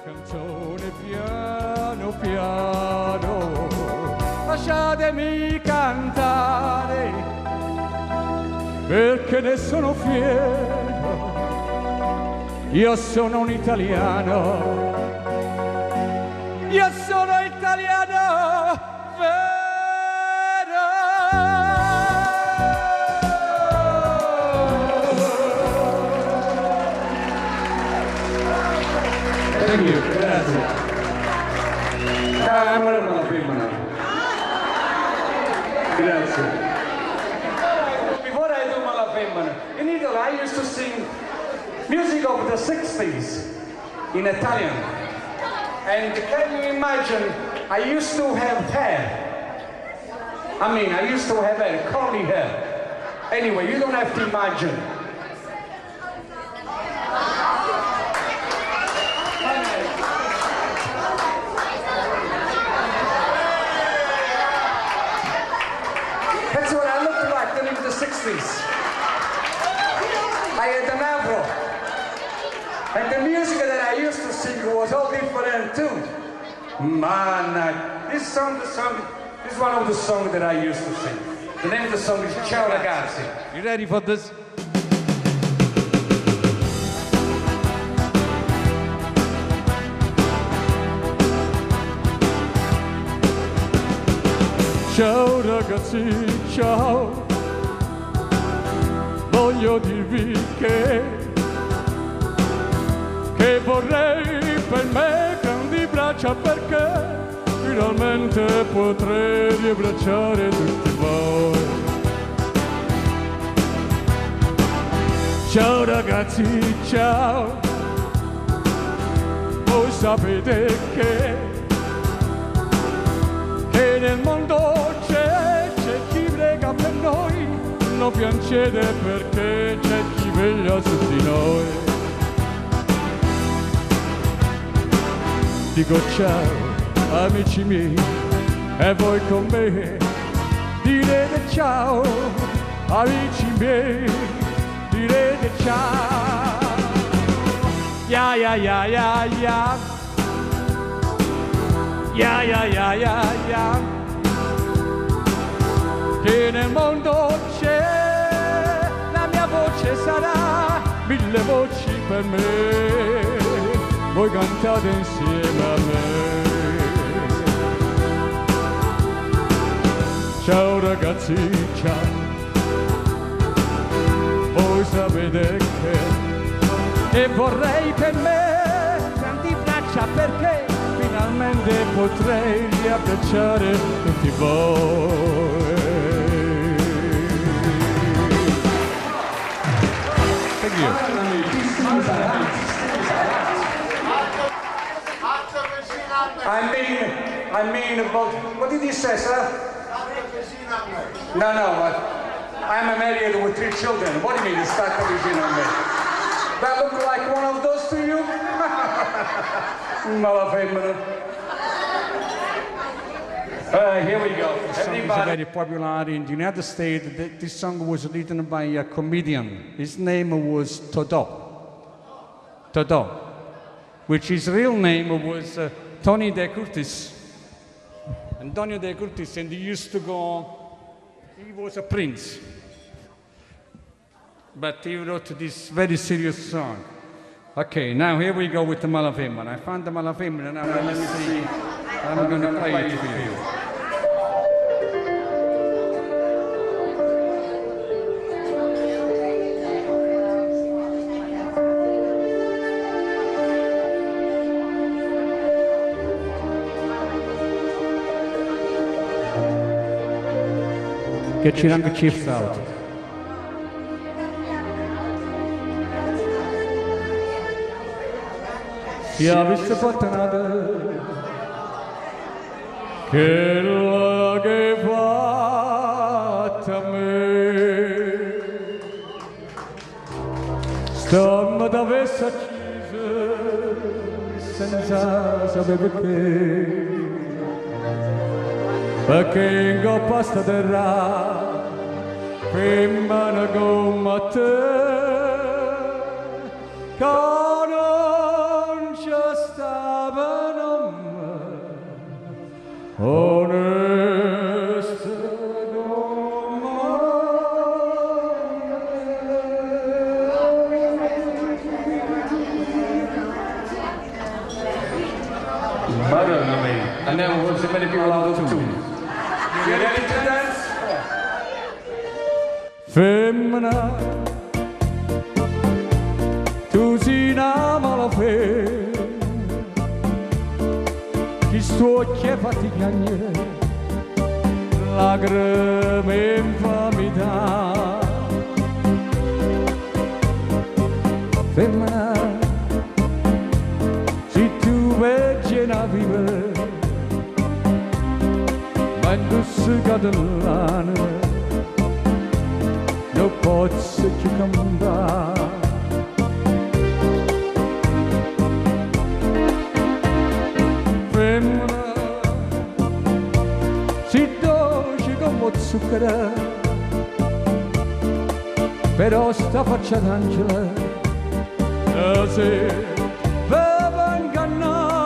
canzone piano piano, lasciatemi cantare, perché ne sono fiero, io sono un italiano, io sono italiano vero. Thank you, grazie. Amore una femmina. Grazie. Before I do Mala Femmina, in Italy I used to sing music of the 60s in Italian. And can you imagine, I used to have hair. I used to have hair, curly hair. Anyway, you don't have to imagine. That's what I looked like then in the 60s. I had an afro. And the music that I used to sing was all different too. Man, this is one of the songs that I used to sing. The name of the song is Ciao Ragazzi. You ready for this? Ciao ragazzi, ciao, voglio dirvi che vorrei per me grandi braccia, perché finalmente potrei riabbracciare tutti voi. Ciao ragazzi, ciao, voi sapete che nel mondo c'è chi prega per noi, non piangete perché c'è chi veglia su di noi. Dico ciao amici miei e voi con me direte ciao amici miei, direte ciao. Ya ya ya ya ya, ya ya ya ya ya, che nel mondo c'è, la mia voce sarà mille voci per me, voi cantate insieme a me. Ciao ragazzi, ciao, voi sapete che vorrei per me grandi braccia, perché finalmente potrei riabbracciare tutti voi. Thank you. I mean about, what did you say, sir? No, I'm married with 3 children. What do you mean, it's not vicino a me? That look like one of those to you? Mala femmina. Here we go. This song is very popular in the United States. This song was written by a comedian. His name was Toto, which his real name was Tony De Curtis. Antonio De Curtis, and he used to go, he was a prince. But he wrote this very serious song. Okay, now here we go with the Mala Femmina. I found the Mala Femmina, now let me see. I'm going to play it for you. Get your handkerchiefs out. Chi ha visto Fortunata che l'ha che fatta a me, stamma da vessa accesa senza sapere perché in coppa sta terra prima una gomma a te che non c'è sta onesta Madonna mia. Andiamo forse many people out of tune. You ready to dance? Femmina, tu sei una malafede, chi sto che fatti piangere, lacrime e infamità. Femmina, se tu vedi una vivere, ma indossi cadellane, non posso più cambiare. Femmina, si dolce come zucchero, però sta faccia d'angelo, se va ingannare.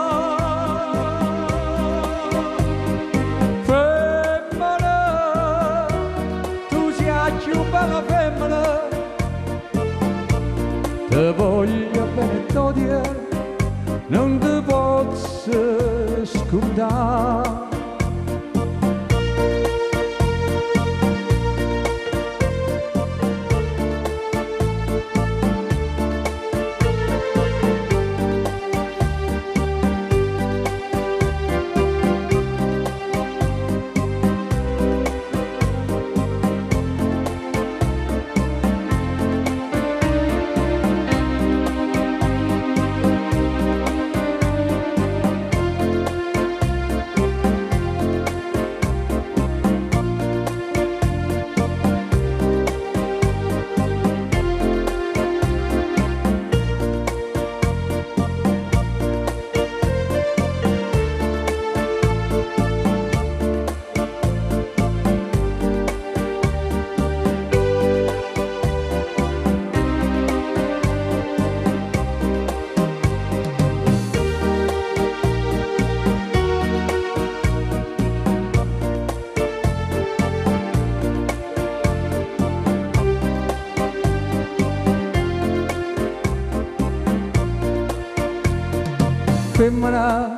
Femmina, tu sei più bella femmina, te voglio bene t'odio, non ti posso scordare. Femmina,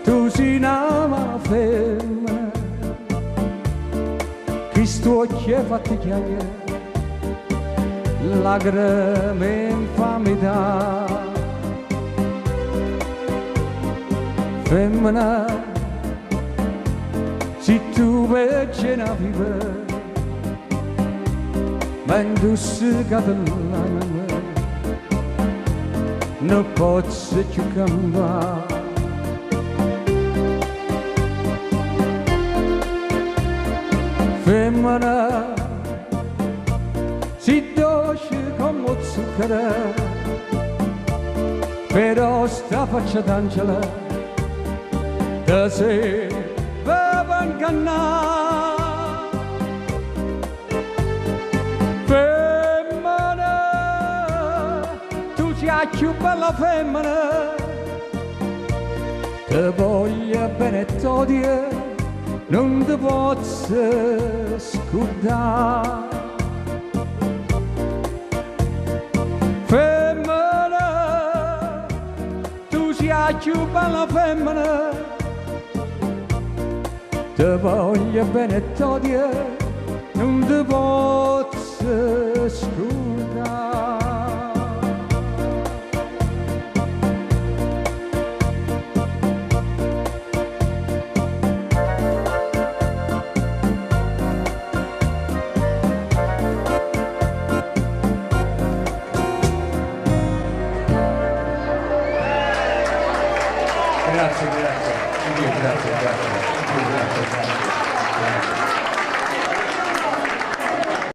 tu sei una mala femmina, chi sto che fatti piangere, lacrime e infamità. Femmina, se tu vedi una vivere, ma indossi cadellane, non posso più cambiare. Femmina, si dolce come zucchero, però sta faccia d'angelo, te sei va ingannare. Più bella femmina, te voglio bene t'odio, non ti posso scordare. Femmina, tu sei più bella femmina, te voglio bene t'odio, non ti posso scordare. Grazie.